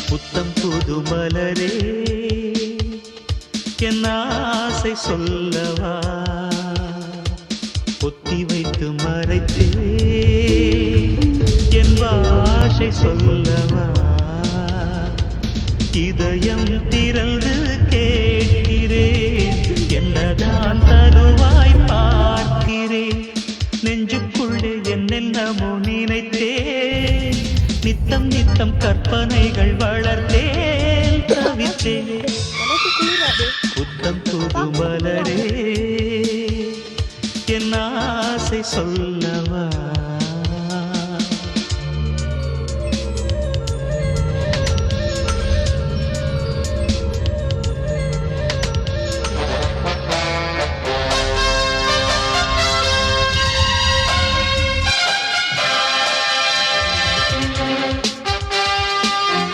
புத்தம் புது மலரே என் ஆசை சொல்லவா பொத்தி வைத்து மறைத்தே என் பாஷை சொல்லவா இதயம் திறந்து கேட்கிறேன் என்னதான் தருவாய் பார்க்கிறேன் நெஞ்சுக்குள்ளே என்னென்னமோ நினைத்தேன் நித்தம் நித்தம் கற்பனைகள் வளர்த்தேன் தவித்தேன் புத்தம் புது மலரே